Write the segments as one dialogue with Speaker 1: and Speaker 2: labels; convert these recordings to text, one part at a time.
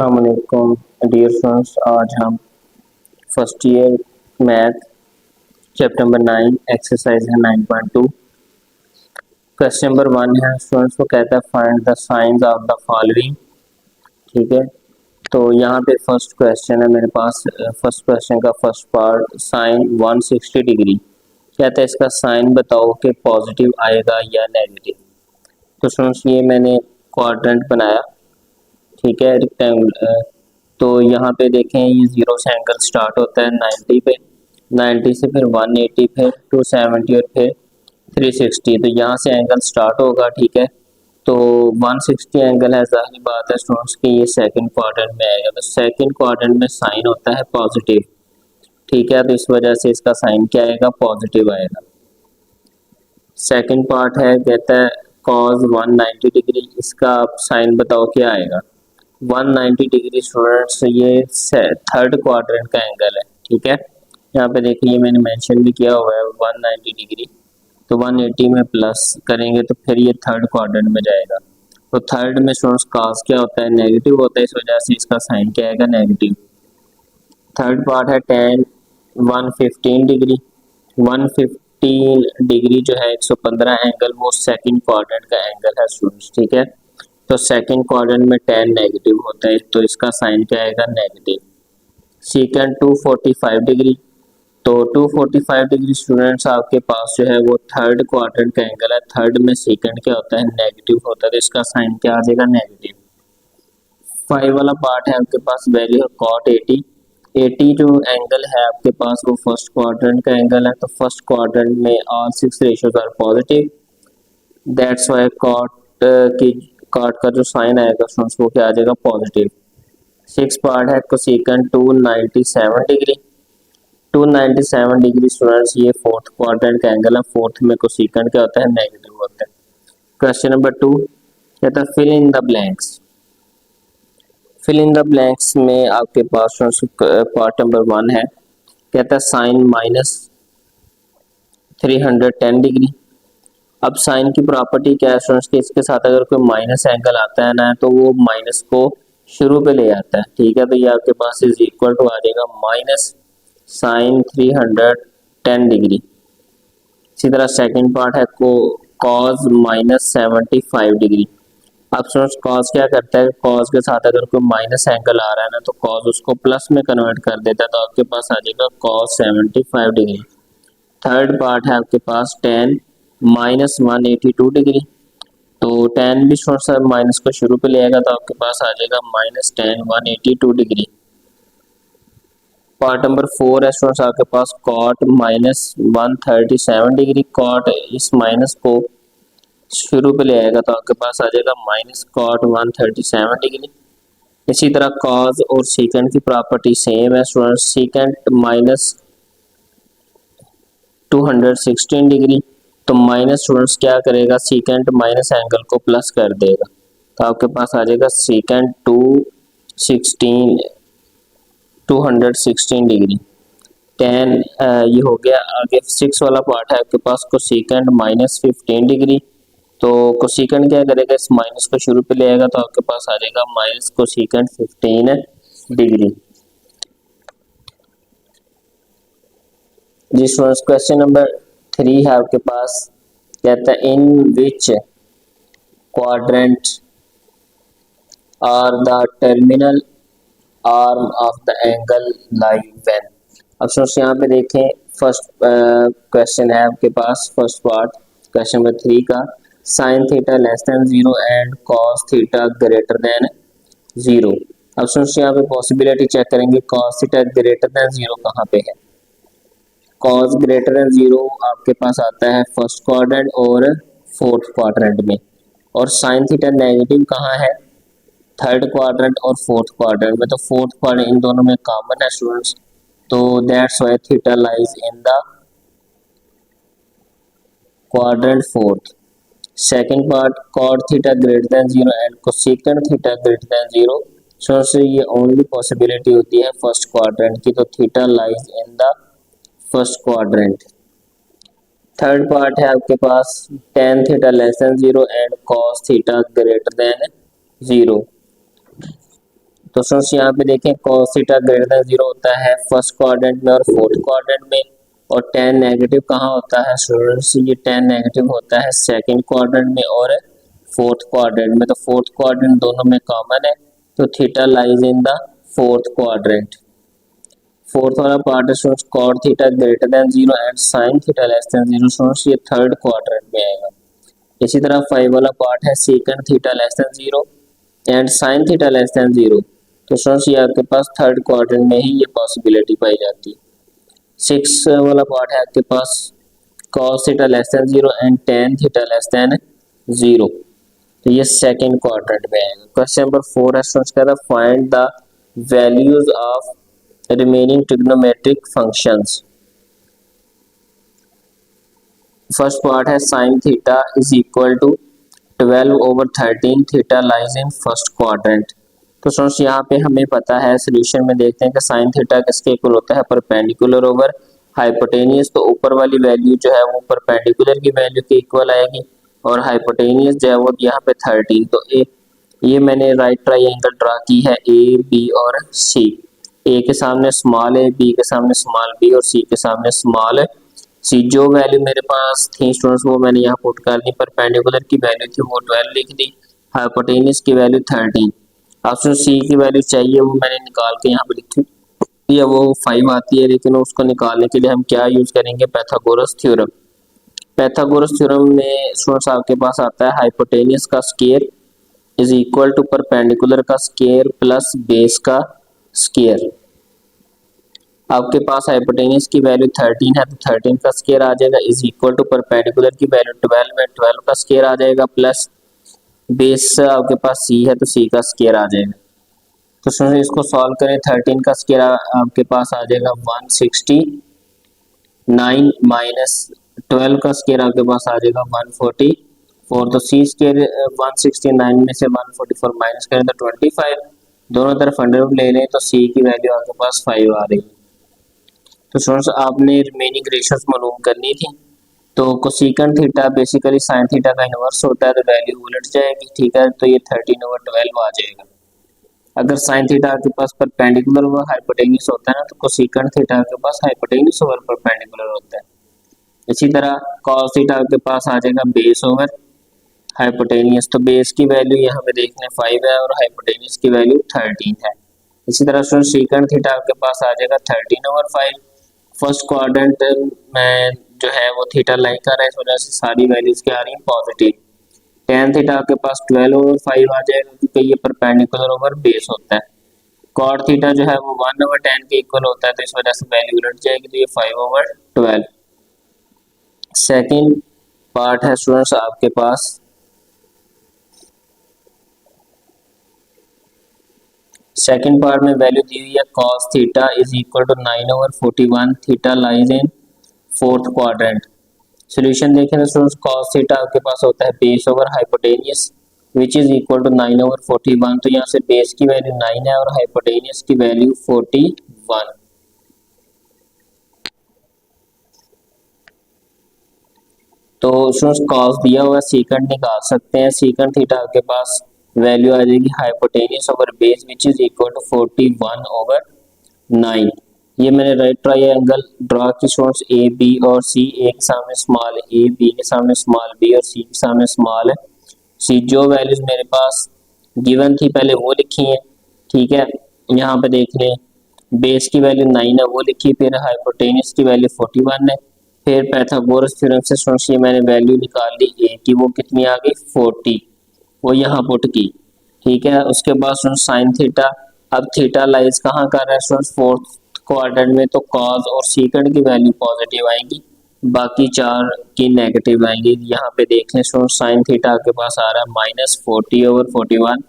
Speaker 1: अस्सलाम वालेकुम dear students. आज हम first year math chapter number 9 exercise है 9.2। क्वेश्चन नंबर 1 है स्टूडेंट्स को कहता है find the science of the following. ठीक है, तो यहाँ पे फर्स्ट क्वेश्चन है मेरे पास। फर्स्ट क्वेश्चन का फर्स्ट पार्ट साइन 160 डिग्री कहता है इसका साइन बताओ कि पॉजिटिव आएगा या नेगेटिव। तो स्टूडेंट्स ये मैंने क्वाड्रेंट बनाया, ठीक है, रेक्टेंगल। तो यहाँ पे देखें ये जीरो से एंगल स्टार्ट होता है 90 पे, 90 से फिर 180, फिर 270 और फिर 360। तो यहाँ से एंगल स्टार्ट होगा, ठीक है। तो 160 एंगल है, जाहिर बात है स्टूडेंट्स की ये सेकंड क्वाड्रेंट में आएगा। तो सेकंड क्वाड्रेंट में साइन होता है पॉजिटिव, ठीक है, तो इस वजह से इसका साइन क्या आएगा, पॉजिटिव आएगा। सेकंड पार्ट है कहता है कॉस 190 डिग्री, इसका साइन बताओ क्या आएगा। 190 डिग्री स्टूडेंट्स ये थर्ड क्वाड्रेंट का एंगल है, ठीक है। यहाँ पे देखिए ये मैंने मेंशन भी किया हुआ है 190 डिग्री। तो 180 में प्लस करेंगे तो फिर ये थर्ड क्वाड्रेंट में जाएगा। तो थर्ड में स्टूडेंट्स कॉस क्या होता है, नेगेटिव होता है, इस वजह से इसका साइन क्या आएगा, नेगेटिव। थर्ड पार्ट है tan 115 डिग्री। 115 डिग्री जो है 115 एंगल वो सेकंड क्वाड्रेंट का एंगल है स्टूडेंट्स, ठीक है। तो सेकंड क्वाड्रेंट में tan नेगेटिव होता है, तो इसका साइन क्या आएगा, नेगेटिव। सेकंड 245 डिग्री, तो 245 डिग्री स्टूडेंट्स आपके पास जो है वो थर्ड क्वाड्रेंट का एंगल है। थर्ड में सेकंड क्या होता है, नेगेटिव होता है, तो इसका साइन क्या आ जाएगा, नेगेटिव। 5 वाला पार्ट है आपके पास वैल्यू कॉट 80। 80 जो एंगल है आपके पास वो फर्स्ट क्वाड्रेंट का एंगल है। तो फर्स्ट क्वाड्रेंट में all 6 ratios are positive, that's why cot का जो साइन आएगा स्टूडेंट्स वो क्या आ जाएगा, पॉजिटिव। 6 पार्ट है कोसेकंड 297 डिग्री। 297 डिग्री स्टूडेंट्स ये फोर्थ क्वाड्रेंट का एंगल है। फोर्थ में कोसेकंड क्या होता है, नेगेटिव होता है। क्वेश्चन नंबर 2 कहता है fill in the blanks. Fill in the blanks में आपके पास पार्ट नंबर 1 है, कहता है साइन -310 डिग्री। अब साइन की प्रॉपर्टी क्या है स्टूडेंट्स की, इसके साथ अगर कोई माइनस एंगल आता है ना तो वो माइनस को शुरू पे ले आता है, ठीक है। तो ये आपके पास इज इक्वल टू आ जाएगा माइनस साइन 310 डिग्री। इसी तरह सेकंड पार्ट है को कॉस -75 डिग्री। अब स्टूडेंट्स कॉस क्या करता है, कॉस के साथ अगर कोई माइनस एंगल आ रहा है ना तो कॉस उसको प्लस में कन्वर्ट कर देता है, तो आपके पास आ जाएगा कॉस 75 डिग्री। थर्ड पार्ट है आपके पास tan -182 डिग्री। तो tan भी थोड़ा सा माइनस को शुरू पे ले आएगा, तो आपके पास आ जाएगा -tan 182 डिग्री। पार्ट नंबर 4 है स्टूडेंट्स आपके पास cot -137 डिग्री। cot इस माइनस को शुरू पे ले आएगा, तो आपके पास आ जाएगा -cot 137 डिग्री। इसी तरह cos और secant की प्रॉपर्टी सेम है स्टूडेंट्स। secant -216 डिग्री, तो माइनस स्टूडेंट्स क्या करेगा, सीकेंट माइनस एंगल को प्लस कर देगा, तो आपके पास आ जाएगा सीकेंट 216 डिग्री। टेन ये हो गया। आगे 6 वाला पार्ट है आपके पास को सीकेंट -15 डिग्री। तो कोसेकंड क्या करेगा, इस माइनस को शुरू पे ले आएगा, तो आपके पास आ जाएगा माइनस कोसेकंड 15 डिग्री। जी स्टूडेंट्स क्वेश्चन नंबर 3 है आपके पास, कहता है in which quadrant are the terminal arm of the angle lie when. अब स्टूडेंट्स यहाँ पे देखें फर्स्ट क्वेश्चन है आपके पास, फर्स्ट पार्ट क्वेश्चन नंबर 3 का, sine theta less than 0 and cos theta greater than 0। अब स्टूडेंट्स यहाँ पे पॉसिबिलिटी चेक करेंगे, कॉस थीटा ग्रेटर देन 0 कहाँ पे है। कॉस ग्रेटर देन 0 आपके पास आता है फर्स्ट क्वाड्रेंट और फोर्थ क्वाड्रेंट में, और साइन थीटा नेगेटिव कहाँ है, थर्ड क्वाड्रेंट और फोर्थ क्वाड्रेंट में। तो फोर्थ क्वाड्रेंट इन दोनों में कॉमन है स्टूडेंट्स, तो that's why theta lies in the quadrant fourth. Second part cot theta greater than 0 and cosecant theta greater than 0, so ये ओनली पॉसिबिलिटी होती है फर्स्ट क्वाड्रेंट की, तो theta lies in the first quadrant. Third part है आपके पास tan theta less than 0 and cos theta greater than 0। तो students यहाँ पे देखें cos थीटा ग्रेटर देन 0 होता है फर्स्ट क्वाड्रेंट में और फोर्थ क्वाड्रेंट में, और tan नेगेटिव कहाँ होता है स्टूडेंट्स, ये tan नेगेटिव होता है सेकंड क्वाड्रेंट में और फोर्थ क्वाड्रेंट में। तो फोर्थ क्वाड्रेंट दोनों में कॉमन है, तो theta lies in the fourth quadrant. Fourth वाला पार्ट है students cot theta greater than 0 and sin theta less than 0, students ये थर्ड क्वाड्रेंट में आएगा। इसी तरह 5 वाला पार्ट है secant theta less than 0 and sin theta less than 0, तो स्टूडेंट्स ये आपके पास थर्ड क्वाड्रेंट में ही ये पॉसिबिलिटी पाई जाती है। 6 वाला पार्ट है आपके पास cos theta less than 0 and tan theta less than 0, तो ये सेकंड क्वाड्रेंट में आएगा। क्वेश्चन नंबर 4 है स्टूडेंट्स कहता है find the values of remaining trigonometric functions। First part है sin theta is equal to 12/13 theta lies in first quadrant. तो students यहाँ पे हमें पता है, सोल्यूशन में देखते हैं कि sin थीटा किसके इक्वल होता है, परपेंडिकुलर ओवर हाइपोटेनियस। तो ऊपर वाली वैल्यू जो है वो परपेंडिकुलर की वैल्यू के इक्वल आएगी और हाइपोटेनियस जो है वो यहाँ पे 13। तो ये मैंने राइट ट्राइंगल ड्रा की है ए बी और सी। ए के सामने स्मॉल ए, बी के सामने स्मॉल बी और सी के सामने स्मॉल सी। जो वैल्यू मेरे पास थी स्टूडेंट्स वो मैंने यहाँ पुट कर दी। परपेंडिकुलर की वैल्यू थी वो 12 लिख दी, हाइपोटेनियस की वैल्यू 13। ऑप्शन सी की वैल्यू चाहिए वो मैंने निकाल के यहाँ पे लिखी, या वो 5 आती है, लेकिन उसको निकालने के लिए हम क्या यूज करेंगे, पाइथागोरस थ्योरम। पाइथागोरस थ्योरम में स्टूडेंट्स आपके पास आता है हाइपोटेनियस का square is equal to perpendicular का स्क्वायर प्लस बेस का स्क्वायर। आपके पास हाइपोटेनियस की वैल्यू 13 है तो 13 का स्क्वायर आ जाएगा इज इक्वल टू परपेंडिकुलर की वैल्यू 12 है, 12 का स्क्वायर आ जाएगा प्लस बेस आपके पास c है तो c का स्क्वायर आ जाएगा। तो सुनिए इसको सॉल्व करें, 13 का स्क्वायर आपके पास आ जाएगा 169 माइनस 12 का स्क्वायर आपके पास आ जाएगा 144। तो c स्क्वायर 169 में से 144 माइनस करें तो 25, दोनों तरफ अंडर रूट ले लें तो c की वैल्यू आपके पास 5 आ रही है। तो स्टूडेंट्स आपने रिमेनिंग रेशियोज मालूम करनी थी। तो cosecant theta basically sine theta का इनवर्स होता है, तो वैल्यू उलट जाएगी, ठीक है। तो ये 13/12 आ जाएगा। अगर साइन थीटा आपके पास परपेंडिकुलर ओवर हाइपोटेन्यूज होता है ना, तो कोसेकंड थीटा आपके पास हाइपोटेन्यूज ओवर परपेंडिकुलर होता है। इसी तरह कॉस थीटा आपके पास आ जाएगा बेस ओवर हाइपोटेनियस। तो बेस की वैल्यू यहाँ पे देखने 5 है और हाइपोटेनियस की वैल्यू 13 है। इसी तरह सेकंड थीटा आपके पास आ जाएगा 13/5। फर्स्ट क्वाड्रेंट में जो है वो थीटा लाइन कर रहा है, इस वजह से सारी वैल्यूज क्या आ रही है, पॉजिटिव। tan थीटा आपके पास 12/5 आ जाएगा क्योंकि ये परपेंडिकुलर ओवर बेस होता है। cot थीटा जो है वो 1/tan के इक्वल होता है, तो इस वजह से वैल्यू उलट जाएगी, तो ये 5/12। सेकंड पार्ट है स्टूडेंट्स आपके पास सेकंड पार्ट में वैल्यू दी हुई है cos theta is equal to 9/41 theta lies in fourth quadrant. Solution देखें तो स्टूडेंट्स cos थीटा आपके पास होता है base over hypotenuse which is equal to 9/41। तो यहाँ से बेस की वैल्यू 9 है और हाइपोटेनियस की वैल्यू 41। तो स्टूडेंट्स cos दिया हुआ सेकंड निकाल सकते हैं। सेकंड थीटा आपके पास वैल्यू आ जाएगी hypotenuse over base which is equal to 41/9। ये मैंने राइट ट्रायंगल ड्रा की स्टूडेंट्स ए बी और सी, ए के सामने स्मॉल ए, बी के सामने स्मॉल बी और सी के सामने स्मॉल सी। जो वैल्यूज मेरे पास गिवन थी पहले वो लिखी है, ठीक है। यहाँ पे देख लें बेस की वैल्यू 9 है वो लिखी, फिर हाइपोटेनियस की वैल्यू 41 है, फिर पाइथागोरस थ्योरम से स्टूडेंट्स ये मैंने वैल्यू निकाल ली ए की, वो कितनी आ गई 40, वो यहाँ पुट की, ठीक है। उसके बाद स्टूडेंट्स साइन थीटा, अब थीटा लाइज कहाँ कर रहा है स्टूडेंट्स फोर्थ क्वाड्रेंट में, तो कॉस और सीकंड की वैल्यू पॉजिटिव आएंगी, बाकी चार की नेगेटिव आएंगी। यहाँ पे देख लें स्टूडेंट्स साइन थीटा के पास आ रहा है -40/41,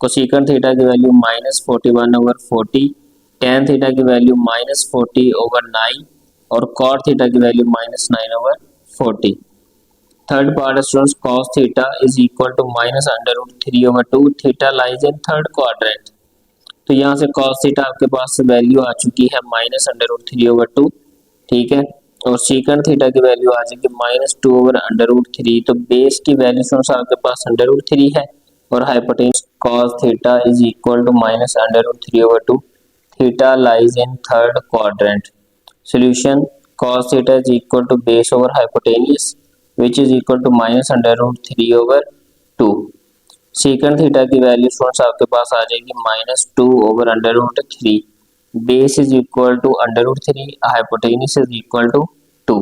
Speaker 1: कोसेकंड थीटा की वैल्यू -41/40, tan थीटा की वैल्यू -40/9 और cot थीटा की value -9/40। Third part students cos theta is equal to -√3/2 theta lies in third quadrant. तो यहाँ से cos थीटा आपके पास वैल्यू आ चुकी है -√3/2, ठीक है। और सेकंड थीटा की वैल्यू आ जाएगी -2/√3। तो बेस की वैल्यू आपके पास √3 है और hypotenuse cos theta is equal to minus under root 3/2, theta lies in third quadrant. Solution cos theta is equal to base over hypotenuse which is equal to minus under root 3/2। Secant theta की value students आपके पास आ जाएगी -2 over under root 3, base is equal to under root 3, hypotenuse is equal to 2।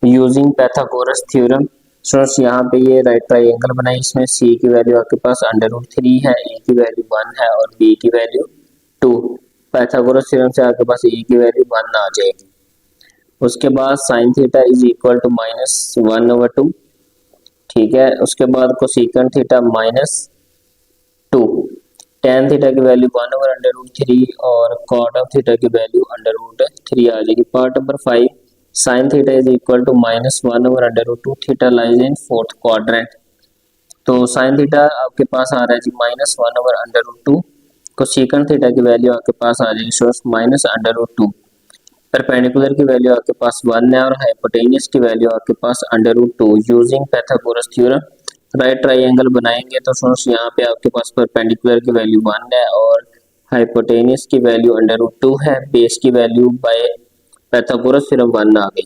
Speaker 1: Using Pythagoras theorem students यहाँ पे ये right triangle बनाई, इसमें सी की वैल्यू आपके पास अंडर रूट 3 है, ए की वैल्यू 1 है और बी की वैल्यू 2। पैथागोरस थ्योरम से आपके पास ए की वैल्यू 1 आ जाएगी। उसके बाद sine theta is equal to -1/2, ठीक है। उसके बाद कोसेकंड थीटा -2, tan थीटा की वैल्यू 1 ओवर अंडर रूट 3 और कॉट ऑफ थीटा की वैल्यू अंडर रूट 3 आ जाएगी। Part number 5, sine theta is equal to -1 over under root 2, theta lies in fourth quadrant. तो साइन थीटा आपके पास आ रहा है जी -1 over under root 2, cosecant theta की वैल्यू आपके पास आ जाएगी सोर्स -√2, परपेंडिकुलर की वैल्यू आपके पास 1 है और हाइपोटेन्यूज की वैल्यू आपके पास √2। Using Pythagoras theorem right triangle बनाएंगे तो सोर्स यहाँ पे आपके पास परपेंडिकुलर की वैल्यू 1 है और हाइपोटेन्यूज की वैल्यू √2 है, बेस की वैल्यू बाय पैथागोरस थ्योरम 1 आ गई,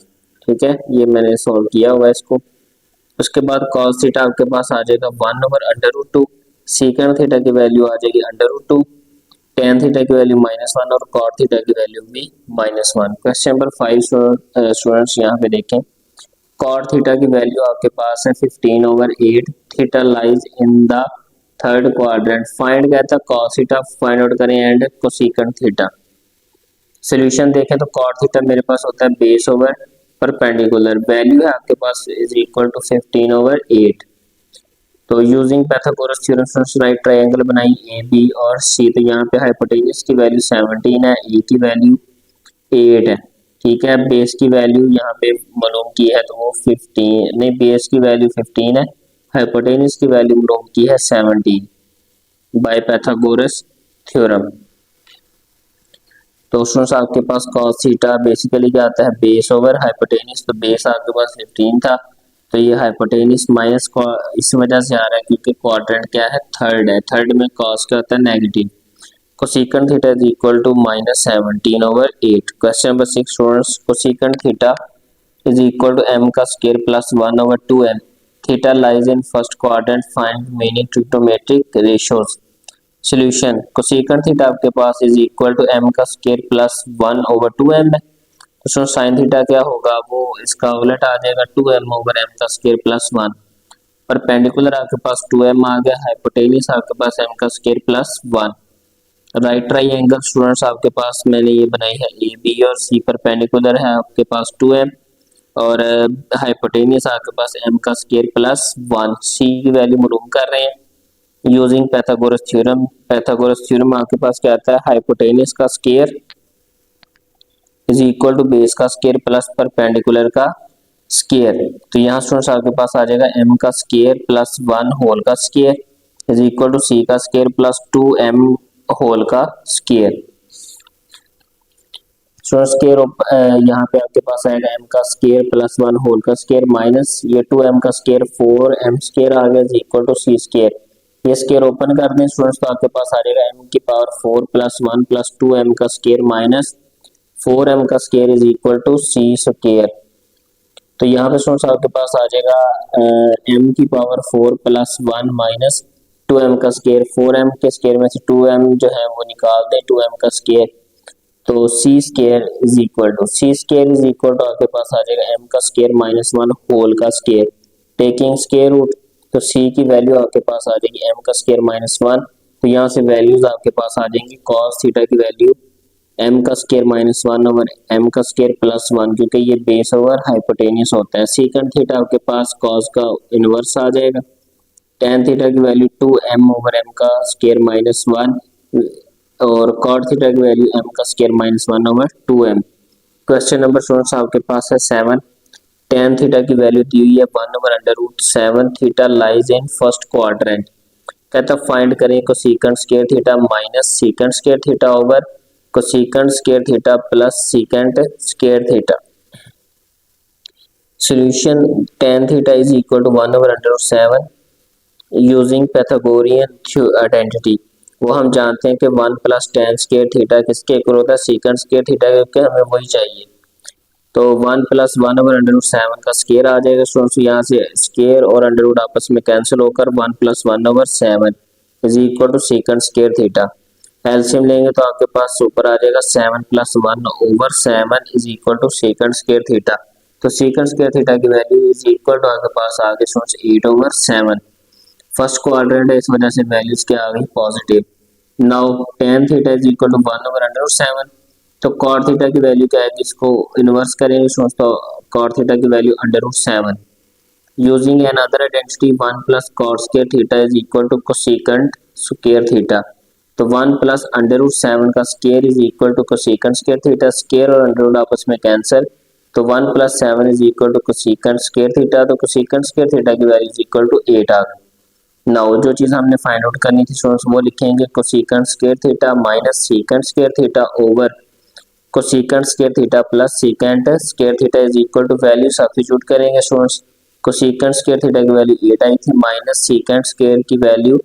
Speaker 1: ठीक है। ये मैंने सॉल्व किया हुआ है इसको। उसके बाद cos थीटा आपके पास आ जाएगा 1 ओवर √2, सीकंड थीटा की वैल्यू आ जाएगी √2, tan थीटा की वैल्यू -1 और cot थीटा की वैल्यू भी -1। क्वेश्चन नंबर 5 स्टूडेंट्स यहाँ पे देखें, cot थीटा की वैल्यू आपके पास है 15/8, theta lies in the third quadrant. Find कहता है cos थीटा, फाइंड आउट करें एंड कोसेकंड थीटा। सोल्यूशन देखें तो cot थीटा मेरे पास होता है बेस ओवर परपेंडिकुलर, वैल्यू है आपके पास इज इक्वल टू 15/8। तो using Pythagoras theorem right triangle बनाई ए बी और सी। तो यहाँ पे हाइपोटेन्यूज की वैल्यू 17 है, ए की वैल्यू 8 है, ठीक है। बेस की वैल्यू यहाँ पे मालूम की है तो वो 15 नहीं, बेस की वैल्यू 15 है, हाइपोटेन्यूज की वैल्यू मालूम की है 17 बाय पैथागोरस थ्योरम। तो उसमें से आपके पास cos थीटा बेसिकली क्या आता है बेस ओवर हाइपोटेन्यूज, तो बेस आपके पास 15 था तो ये हाइपोटेन्यूज माइनस इस वजह से आ रहा है क्योंकि क्वाड्रेंट क्या है थर्ड है, थर्ड में cos क्या होता है negative. Cosecant theta is equal to -17/8। Question number 6 students, cosecant theta is equal to m का square plus 1/2m, theta lies in first quadrant, find many trigonometric ratios. Solution cosecant theta आपके पास is equal to m का square plus 1/2m है, तो sine theta क्या होगा वो इसका उलट आ जाएगा 2m/m का स्क्वायर प्लस 1। परपेंडिकुलर आपके पास 2m आ गया, हाइपोटेन्यूज आपके पास m का square plus 1। Right triangle students आपके पास मैंने ये बनाई है ए बी और सी, परपेंडिकुलर है आपके पास 2m और हाइपोटेन्यूज आपके पास m का स्क्वायर प्लस 1। सी की वैल्यू मालूम कर रहे हैं using Pythagoras theorem. Pythagoras theorem आपके पास क्या आता है हाइपोटेन्यूज का square is equal to base का स्क्वायर प्लस परपेंडिकुलर का स्क्वायर। तो यहाँ स्टूडेंट्स आपके पास आ जाएगा m का स्क्वायर प्लस 1 होल का square is equal to c का स्क्वायर प्लस 2m होल का स्क्वायर। स्क्वायर यहाँ पे आपके पास आएगा m का स्क्वायर प्लस 1 होल का स्क्वायर माइनस ये 2m का स्क्वायर 4m स्क्वायर आ गया is equal to c square. ये स्क्वायर ओपन कर दें स्टूडेंट्स तो आपके पास आ जाएगा m की पावर 4 प्लस 1 प्लस 2m का स्क्वायर माइनस 4m का square is equal to c square. तो यहाँ पे स्टूडेंट्स आपके पास आ जाएगा m की पावर 4 प्लस 1 माइनस 2m का स्क्वायर, 4m के स्क्वायर में से 2m जो है वो निकाल दें, 2m का स्क्वायर तो c square is equal to आपके पास आ जाएगा m का स्क्वायर माइनस 1 होल का स्क्वायर, टेकिंग स्क्वायर रूट तो c की वैल्यू आपके पास आ जाएगी m का स्क्वायर माइनस 1। तो यहाँ से वैल्यूज आपके पास आ जाएंगी cos थीटा की वैल्यू m का स्क्वायर माइनस 1 ओवर m का स्क्वायर प्लस 1 क्योंकि ये बेस ओवर हाइपोटेन्यूज होता है। सेकंड थीटा आपके पास cos का इनवर्स आ जाएगा, tan थीटा की वैल्यू 2m ओवर m का स्क्वायर माइनस 1 और cot थीटा की वैल्यू m का square minus 1 over 2m। Question number students आपके पास है 7, tan थीटा की वैल्यू दी हुई है 1/√7, theta lies in first quadrant. कहता फाइंड करें cosecant square theta minus secant square theta over cosecant square theta plus secant square theta. Solution tan theta is equal to 1/√7 using Pythagorean identity. वो हम जानते हैं कि 1 प्लस tan स्क्वायर थीटा किसके equal होता है, सीकंड स्क्वायर थीटा, क्योंकि हमें वही चाहिए। तो 1 प्लस 1/√7 का स्क्वायर आ जाएगा स्टूडेंट्स, यहाँ से स्क्वायर और अंडर रूट आपस में कैंसिल होकर 1 plus 1/7 is equal to secant square theta. LCM लेंगे तो आपके पास ऊपर आ जाएगा 7 plus 1/7 is equal to secant square theta. तो सीकंड स्क्वायर थीटा की वैल्यू इज इक्वल टू आपके पास आ गई स्टूडेंट्स 8/7। फर्स्ट क्वाड्रेंट है, इस वजह से वैल्यूज क्या आ गई, positive. Now tan theta is equal to 1/7, तो cot थीटा की वैल्यू क्या आएगी, इसको इनवर्स करेंगे स्टूडेंट्स, तो cot थीटा की value √7 using another identity 1 plus cot square theta is equal to cosecant square theta. तो 1 प्लस √7 का square is equal to cosecant square theta, square और अंडर रूट आपस में कैंसिल, तो 1 plus 7 is equal to cosecant square theta, तो cosecant square theta की value is equal to 8 आ गई। नाउ जो चीज हमने फाइंड आउट करनी थी स्टूडेंट्स, वो लिखेंगे cosecant square theta minus secant square theta over cosecant square theta plus secant square theta is equal to value substitute करेंगे स्टूडेंट्स। कोसेकंड स्क्वायर थीटा की वैल्यू 8 आई थी, माइनस सीकंड स्क्वायर की value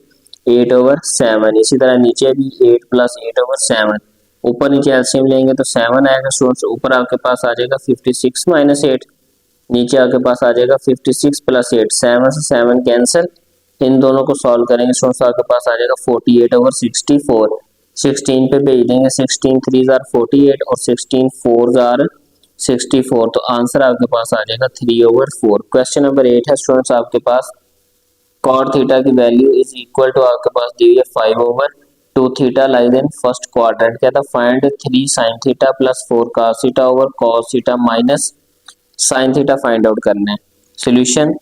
Speaker 1: 8/7। इसी तरह नीचे भी 8 प्लस 8/7, ऊपर नीचे एलसीएम लेंगे तो 7 आएगा स्टूडेंट्स। ऊपर आपके पास आ जाएगा 56 माइनस 8, नीचे आपके पास आ जाएगा 56 प्लस 8, 7 से 7 कैंसिल, इन दोनों को सॉल्व करेंगे स्टूडेंट्स, आपके पास आ जाएगा 48/64। 16 पे भेज देंगे, 16 3 आर 48 और 16 4 आर 64, तो आंसर आपके पास आ जाएगा 3/4। क्वेश्चन नंबर 8 है स्टूडेंट्स आपके पास, cot थीटा की वैल्यू इज इक्वल टू आपके पास दी हुई है 5/2 theta lies in first quadrant. क्या था, find 3 sin theta plus 4 cos theta over cos theta minus sin theta find out करना है। Solution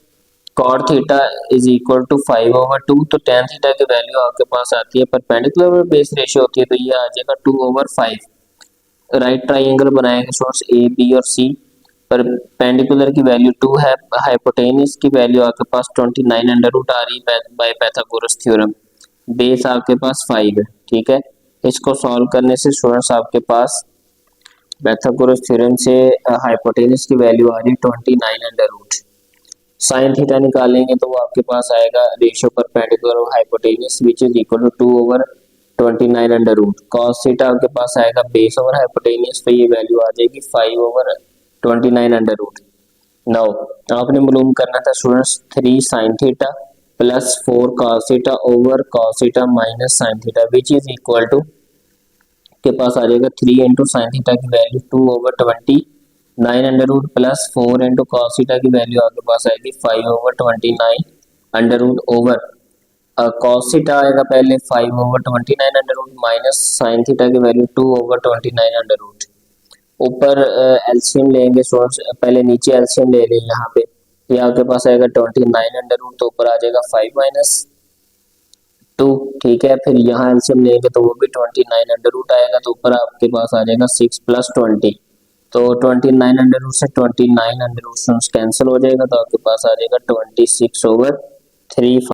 Speaker 1: cot theta is equal to 5/2, तो tan थीटा की वैल्यू आपके पास आती है, परपेंडिकुलर बेस रेशियो होती है, तो ये आ जाएगा 2/5। राइट ट्राइंगल बनाएंगे सोर्स ए बी और सी, परपेंडिकुलर की वैल्यू 2 है, हाइपोटेन्यूज की वैल्यू आपके पास 29 अंडर रूट आ रही है बाय पाइथागोरस थ्योरम, बेस आपके पास 5 है, ठीक है। इसको सॉल्व करने से स्टूडेंट्स आपके पास पाइथागोरस थ्योरम से हाइपोटेन्यूज की वैल्यू आ रही है 29 अंडर रूट। साइन थीटा निकालेंगे तो वो आपके पास आएगा रेशियो परपेंडिकुलर और hypotenuse which is equal to 2/29 under root. Cos theta आपके पास आएगा बेस ओवर हाइपोटेन्यूज, तो ये वैल्यू आ जाएगी 5/29 अंडर रूट। नाउ आपने मालूम करना था students 3 sin theta plus 4 cos theta over cos theta minus sin theta which is equal to, के पास आ जाएगा 3 इंटू साइन थीटा की value 2/29 under root plus 4 into cos theta की वैल्यू आपके पास आएगी 5/29 under root over cos theta आएगा पहले 5/29 under root minus sine theta की वैल्यू 2/29 अंडर रूट। ऊपर एलसीएम लेंगे स्टूडेंट्स, पहले नीचे एलसीएम ले लें, यहाँ पे ये आपके पास आएगा 29 अंडर रूट, तो ऊपर आ जाएगा 5 माइनस 2, ठीक है। फिर यहाँ एलसीएम लेंगे तो वो भी 29 अंडर रूट आएगा, तो ऊपर आपके पास आ जाएगा 6 प्लस 20, तो 29 अंडर रूट से 29 अंडर रूट कैंसिल हो जाएगा, तो आपके पास आ जाएगा 26/3।